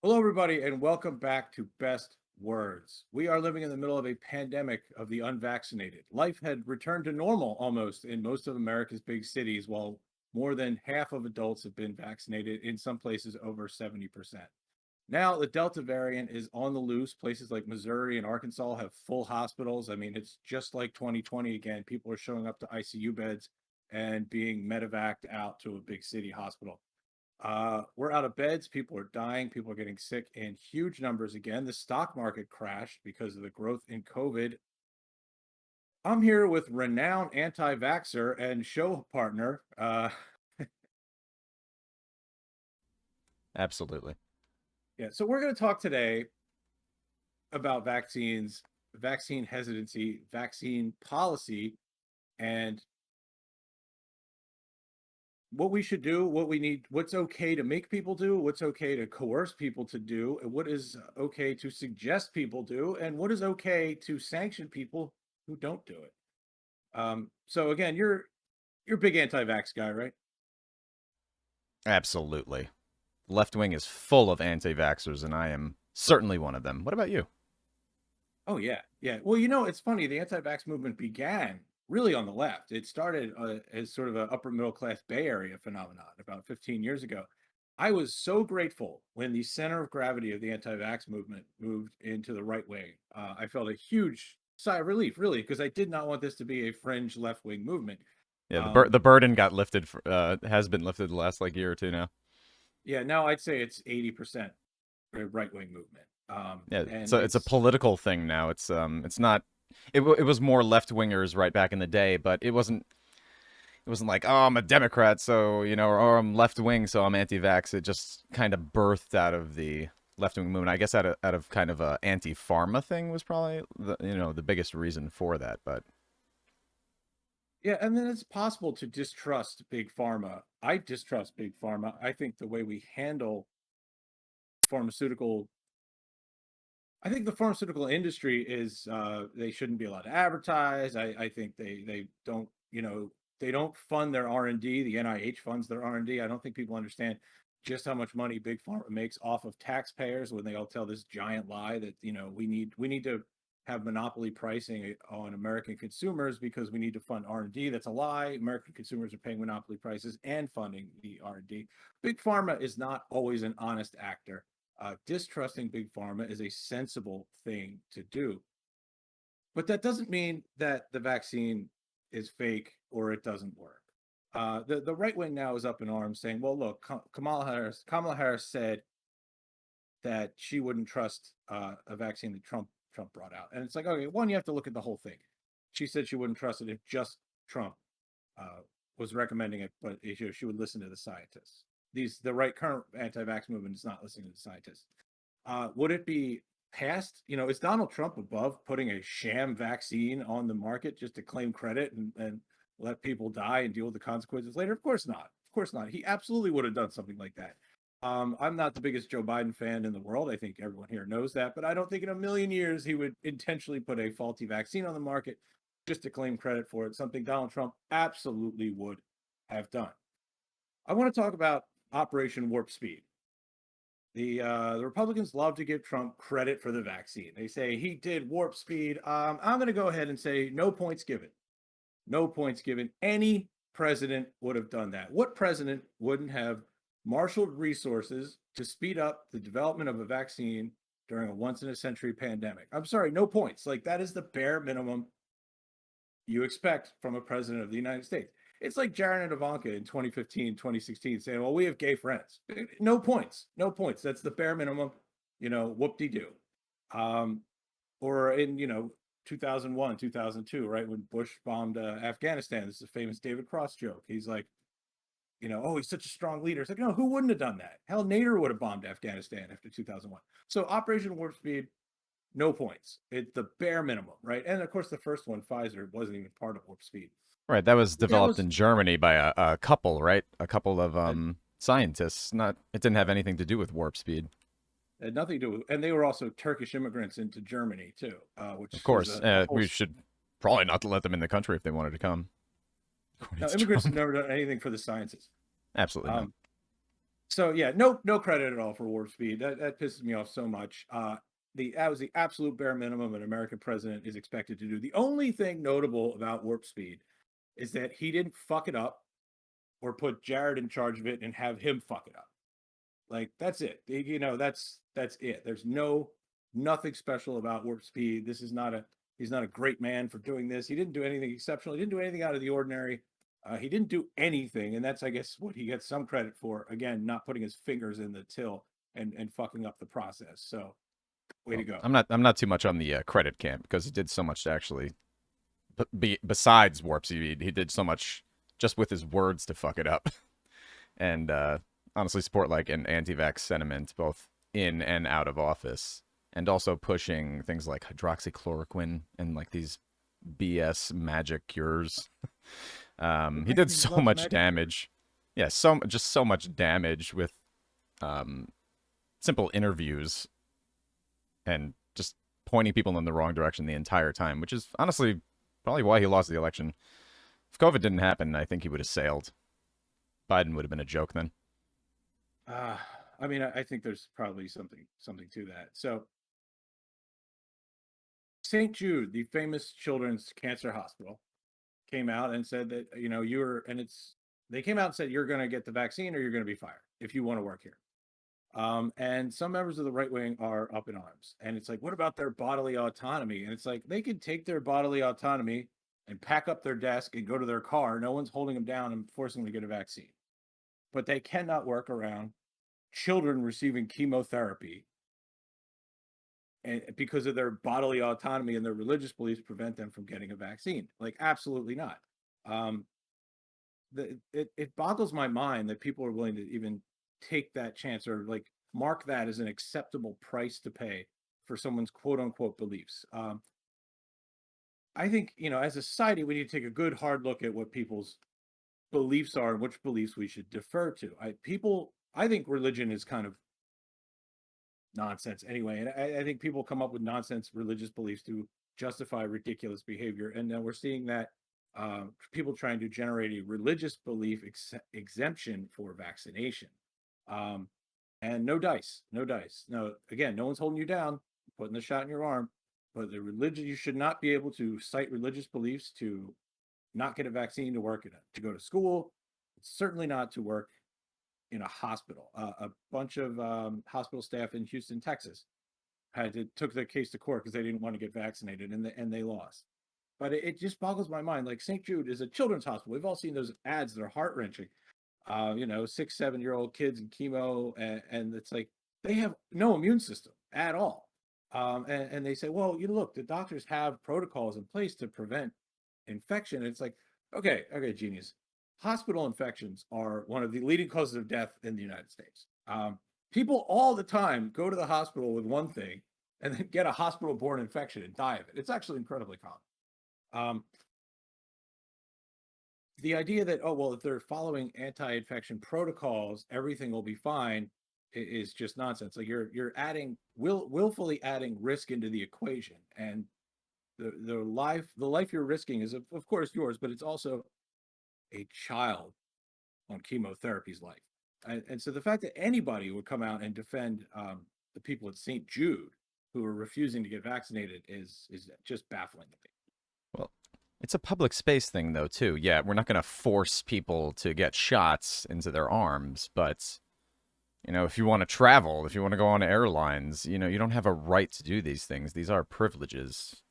Hello, everybody, and welcome back to Best Words. We are living in the middle of a pandemic of the unvaccinated. Life had returned to normal almost in most of America's big cities, while more than half of adults have been vaccinated, in some places over 70%. Now, the Delta variant is on the loose. Places like Missouri and Arkansas have full hospitals. I mean, it's just like 2020 again. People are showing up to ICU beds and being medevaced out to a big city hospital. We're out of beds. People are dying. People are getting sick in huge numbers again. The stock market crashed because of the growth in COVID. I'm here with renowned anti-vaxxer and show partner. Absolutely. Yeah, so we're going to talk today about vaccines, vaccine hesitancy, vaccine policy, and what we should do, what we need, what's okay to make people do, what's okay to coerce people to do, and what is okay to suggest people do, and what is okay to sanction people who don't do it. So again, you're a big anti-vax guy, right? Absolutely. Left wing is full of anti vaxxers, and I am certainly one of them. What about you? Oh yeah, yeah. Well, it's funny. The anti-vax movement began really on the left. It started as sort of an upper middle class Bay Area phenomenon about 15 years ago. I was so grateful when the center of gravity of the anti-vax movement moved into the right wing. I felt a huge sigh of relief, really, because I did not want this to be a fringe left wing movement. Yeah, Um, the burden got lifted, has been lifted the last like year or two now. yeah, now I'd say it's 80% a right wing movement, Yeah, and it's a it's political thing now. It's not. It was more left wingers right back in the day, but it wasn't like, oh, I'm a Democrat, so or I'm left wing, so I'm anti-vax. It just kind of birthed out of the left wing movement. I guess out of kind of a anti-pharma thing was probably the biggest reason for that. But Yeah, and then it's possible to distrust big pharma. I distrust big pharma. I think the way we handle pharmaceutical, I think the pharmaceutical industry is they shouldn't be allowed to advertise. I think they don't, they don't fund their R&D. The NIH funds their R&D. I don't think people understand just how much money big pharma makes off of taxpayers when they all tell this giant lie that, we need to have monopoly pricing on American consumers because we need to fund R&D. That's a lie. American consumers are paying monopoly prices and funding the R&D. Big pharma is not always an honest actor. Distrusting big pharma is a sensible thing to do. But that doesn't mean that the vaccine is fake or it doesn't work. The right wing now is up in arms saying, well, look, Kamala Harris said that she wouldn't trust a vaccine that Trump brought out. And it's like, okay, one, you have to look at the whole thing. She said she wouldn't trust it if just Trump uh, was recommending it, but she would listen to the scientists. The right current anti-vax movement is not listening to the scientists. Would it be passed? Is Donald Trump above putting a sham vaccine on the market just to claim credit and let people die and deal with the consequences later? Of course not. Of course not. He absolutely would have done something like that. I'm not the biggest Joe Biden fan in the world. I think everyone here knows that, but I don't think in a million years he would intentionally put a faulty vaccine on the market just to claim credit for it, something Donald Trump absolutely would have done. I want to talk about Operation Warp Speed. The Republicans love to give Trump credit for the vaccine. They say he did warp speed. I'm going to go ahead and say no points given. No points given. Any president would have done that. What president wouldn't have marshaled resources to speed up the development of a vaccine during a once in a century pandemic? I'm sorry, no points. Like that is the bare minimum you expect from a president of the United States. It's like Jared and Ivanka in 2015, 2016 saying, well, we have gay friends. No points. No points. That's the bare minimum, whoop-de-doo. Um, or in, 2001, 2002, right, when Bush bombed Afghanistan. This is a famous David Cross joke. He's like, oh, he's such a strong leader. It's like, no, who wouldn't have done that? Hell, Nader would have bombed Afghanistan after 2001. So Operation Warp Speed, no points. It's the bare minimum, right? And of course, the first one, Pfizer, wasn't even part of Warp Speed. right, that was But that developed was in Germany by a couple, right? A couple of uh, scientists. Not it didn't have anything to do with warp speed. had nothing to do with, and they were also Turkish immigrants into Germany too, Of which was course, a whole. we should probably not let them in the country if they wanted to come, according Now, to immigrants have Trump. never done anything for the sciences. Absolutely not. Um, So yeah, no credit at all for Warp Speed. That pisses me off so much. That was the absolute bare minimum an American president is expected to do. The only thing notable about Warp Speed is that he didn't fuck it up or put Jared in charge of it and have him fuck it up. Like that's it. That's it. There's nothing special about Warp Speed. This is not a He's not a great man for doing this. He didn't do anything exceptional. He didn't do anything out of the ordinary. He didn't do anything, and that's, I guess, what he gets some credit for. Again, not putting his fingers in the till and fucking up the process. So, way to Well, go. I'm not too much on the credit camp because he did so much to actually, besides Warp Speed, he did so much just with his words to fuck it up, and honestly support like an anti-vax sentiment both in and out of office, and also pushing things like hydroxychloroquine and like these BS magic cures. He did He so loves much magic. damage. Yeah, just so much damage with um, simple interviews and just pointing people in the wrong direction the entire time, which is honestly probably why he lost the election. If COVID didn't happen, I think he would have sailed. Biden would have been a joke then. Uh, I mean, I think there's probably something to that. So, St. Jude, the famous children's cancer hospital, came out and said that they came out and said you're going to get the vaccine or you're going to be fired if you want to work here. And some members of the right wing are up in arms, and it's like, what about their bodily autonomy? And it's like they could take their bodily autonomy and pack up their desk and go to their car. No one's holding them down and forcing them to get a vaccine, but they cannot work around children receiving chemotherapy and because of their bodily autonomy and their religious beliefs prevent them from getting a vaccine. Like, absolutely not. Um, it boggles my mind that people are willing to even take that chance or like mark that as an acceptable price to pay for someone's quote unquote beliefs. I think, as a society, we need to take a good hard look at what people's beliefs are and which beliefs we should defer to. I think religion is kind of nonsense anyway. And I think people come up with nonsense religious beliefs to justify ridiculous behavior. And now we're seeing that people trying to generate a religious belief exemption for vaccination. Um, and no dice, no dice. No, again, no one's holding you down, putting the shot in your arm. But the religion, you should not be able to cite religious beliefs to not get a vaccine to work in it, to go to school. Certainly not to work in a hospital. A bunch of hospital staff in Houston, Texas, took their case to court because they didn't want to get vaccinated, and they lost. But it just boggles my mind. Like, St. Jude is a children's hospital. We've all seen those ads that are heart wrenching. 6, 7-year-old kids in chemo, and it's like they have no immune system at all. And they say, well, look, the doctors have protocols in place to prevent infection. And it's like, okay, genius. Hospital infections are one of the leading causes of death in the United States. People all the time go to the hospital with one thing and then get a hospital-borne infection and die of it. It's actually incredibly common. Um, the idea that, oh well, if they're following anti-infection protocols, everything will be fine is just nonsense. Like, you're willfully adding risk into the equation, and the life you're risking is of course yours, but it's also a child on chemotherapy's life. And so the fact that anybody would come out and defend the people at St. Jude who are refusing to get vaccinated is just baffling to me. Well, it's a public space thing though too. Yeah, we're not going to force people to get shots into their arms, but if you want to travel, if you want to go on airlines, you don't have a right to do these things. These are privileges.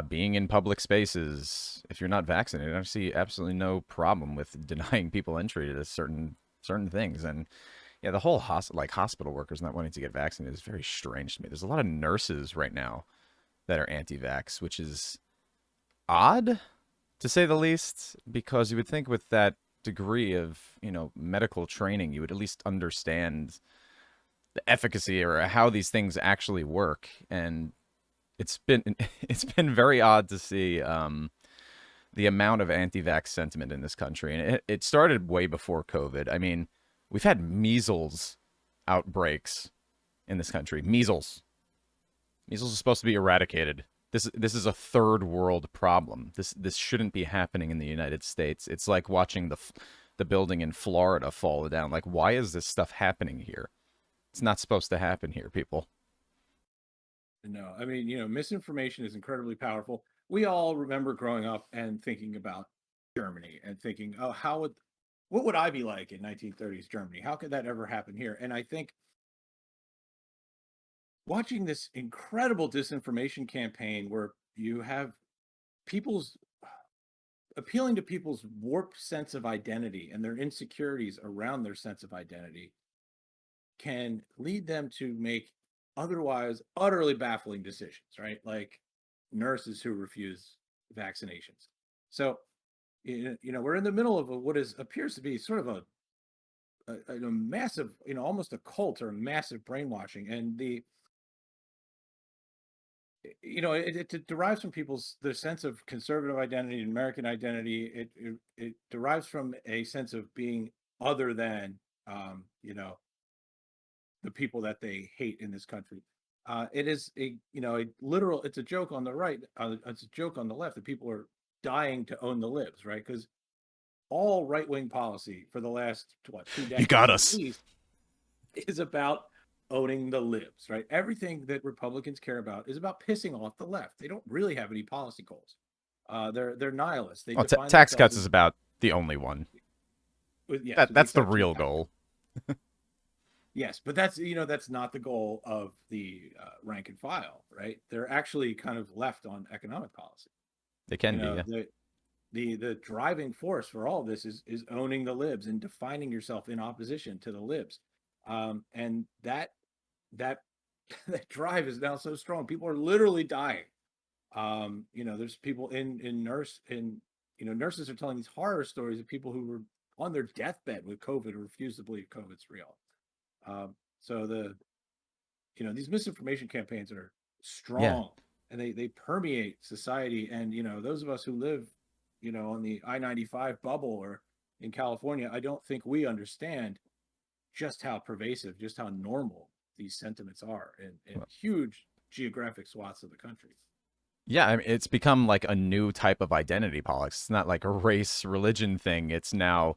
Being in public spaces, if you're not vaccinated, I see absolutely no problem with denying people entry to certain things. And yeah, the whole hospital workers not wanting to get vaccinated is very strange to me. There's a lot of nurses right now that are anti-vax, which is odd to say the least, because you would think with that degree of medical training, you would at least understand the efficacy or how these things actually work. And it's been it's been very odd to see the amount of anti-vax sentiment in this country, and it started way before COVID. I mean, we've had measles outbreaks in this country. Measles is supposed to be eradicated. This is a third world problem. This shouldn't be happening in the United States. It's like watching the building in Florida fall down. Like, why is this stuff happening here? It's not supposed to happen here, people. No, I mean, misinformation is incredibly powerful. We all remember growing up and thinking about Germany and thinking, oh, what would I be like in 1930s Germany? How could that ever happen here? And I think watching this incredible disinformation campaign where you have people's appealing to people's warped sense of identity and their insecurities around their sense of identity can lead them to make otherwise utterly baffling decisions, right? Like nurses who refuse vaccinations. So, we're in the middle of what appears to be sort of a massive, almost a cult or a massive brainwashing. And it derives from their sense of conservative identity and American identity. It derives from a sense of being other than, the people that they hate in this country. It is a literal. It's a joke on the right. It's a joke on the left that people are dying to own the libs, right? Because all right wing policy for the last 2 decades You got at us. least is about owning the libs, right? Everything that Republicans care about is about pissing off the left. They don't really have any policy goals. They're nihilists. They Well, define tax themselves cuts as is about the only one. yes, with the That's the exception of real goal. yes, but that's not the goal of the rank and file, right? They're actually kind of left on economic policy. They You can be, know, yeah. the driving force for all of this is owning the libs and defining yourself in opposition to the libs, and that that drive is now so strong. People are literally dying. There's people nurses are telling these horror stories of people who were on their deathbed with COVID who refuse to believe COVID's real. So these misinformation campaigns are Yeah. strong and they permeate society. And, those of us who live, on the I-95 bubble or in California, I don't think we understand just how pervasive, just how normal these sentiments are in huge geographic swaths of the country. Yeah, I mean, it's become like a new type of identity politics. It's not like a race religion thing. It's now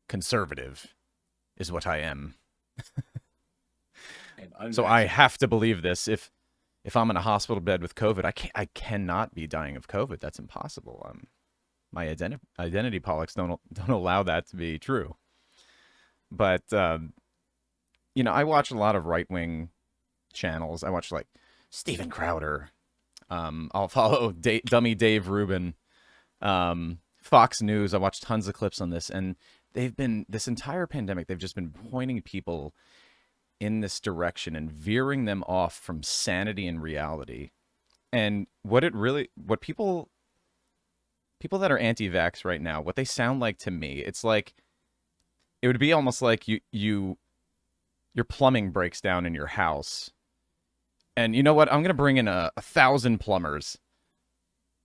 conservative is what I am. And So I unvaccinated. have to believe this. If I'm in a hospital bed with COVID, I cannot be dying of COVID. That's impossible. My identity politics don't allow that to be true. But I watch a lot of right wing channels. I watch like Steven Crowder. I'll follow Dummy Dave Rubin. Fox News. I watched tons of clips on this, and they've been this entire pandemic. They've just been pointing people in this direction and veering them off from sanity and reality. And what people that are anti-vax right now, what they sound like to me, it's like it would be almost like your plumbing breaks down in your house. And you know what? I'm going to bring in 1,000 plumbers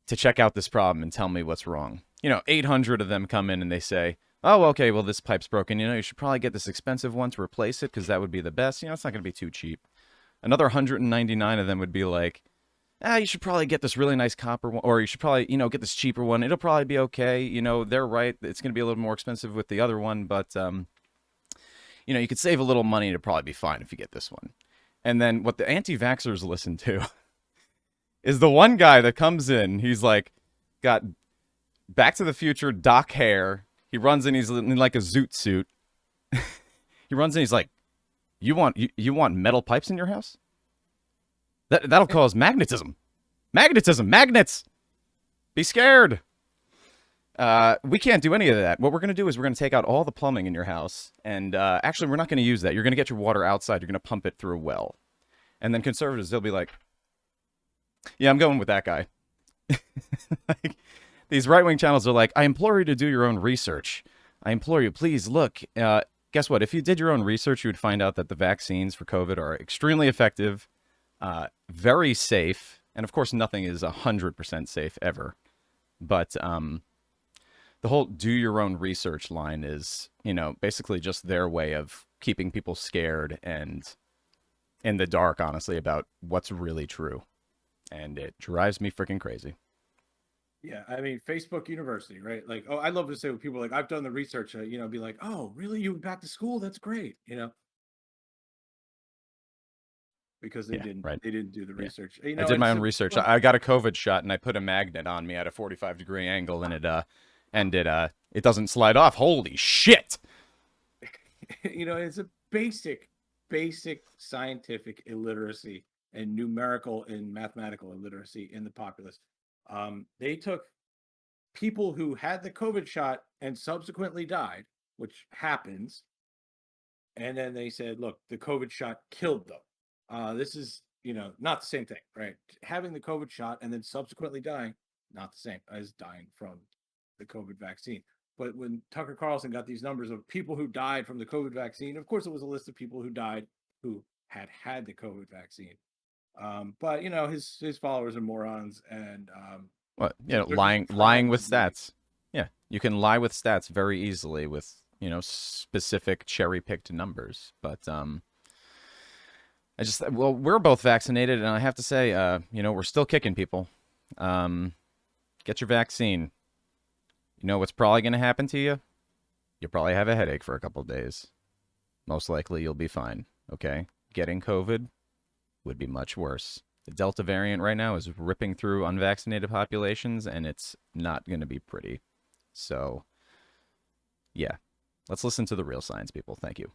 to check out this problem and tell me what's wrong. 800 of them come in and they say, oh, okay, well, this pipe's broken. You should probably get this expensive one to replace it because that would be the best. It's not going to be too cheap. Another 199 of them would be like, you should probably get this really nice copper one, or you should probably, get this cheaper one. It'll probably be okay. They're right. It's going to be a little more expensive with the other one, but, you could save a little money and it'll probably be fine if you get this one. And then what the anti-vaxxers listen to is the one guy that comes in. He's like, got Back to the Future Doc hair. He runs in, he's in like a zoot suit. He runs in, he's like, you want metal pipes in your house? That'll cause magnetism. Magnets. Be scared. We can't do any of that. What we're going to do is we're going to take out all the plumbing in your house. And actually, we're not going to use that. You're going to get your water outside. You're going to pump it through a well. And then conservatives, they'll be like, yeah, I'm going with that guy. Like, these right-wing channels are like, I implore you to do your own research. I implore you, please look. Guess what? If you did your own research, you would find out that the vaccines for COVID are extremely effective, very safe. And of course, nothing is 100% safe ever. But the whole do your own research line is, basically just their way of keeping people scared and in the dark, honestly, about what's really true. And it drives me freaking crazy. Yeah, I mean, Facebook University, right? Like, oh, I love to say when people are like, I've done the research, be like, oh, really? You went back to school? That's great, because Yeah, right. they didn't do the Yeah. research. I did And my own so, research. but I got a COVID shot and I put a magnet on me at a 45-degree angle and it doesn't slide off. Holy shit. it's a basic scientific illiteracy and numerical and mathematical illiteracy in the populace. They took people who had the COVID shot and subsequently died, which happens, and then they said, look, the COVID shot killed them. This is, not the same thing, right? Having the COVID shot and then subsequently dying, not the same as dying from the COVID vaccine. But when Tucker Carlson got these numbers of people who died from the COVID vaccine, of course, it was a list of people who died who had the COVID vaccine. But his followers are morons, and What? they're just Lying trolling with the media. stats. Yeah, you can lie with stats very easily with, specific cherry-picked numbers. But well, we're both vaccinated and I have to say, we're still kicking people. Um get your vaccine. You know what's probably going to happen to you? You'll probably have a headache for a couple days. Most likely you'll be fine, okay? Getting COVID would be much worse. The Delta variant right now is ripping through unvaccinated populations, and it's not going to be pretty. So, yeah. Let's listen to the real science, people. Thank you.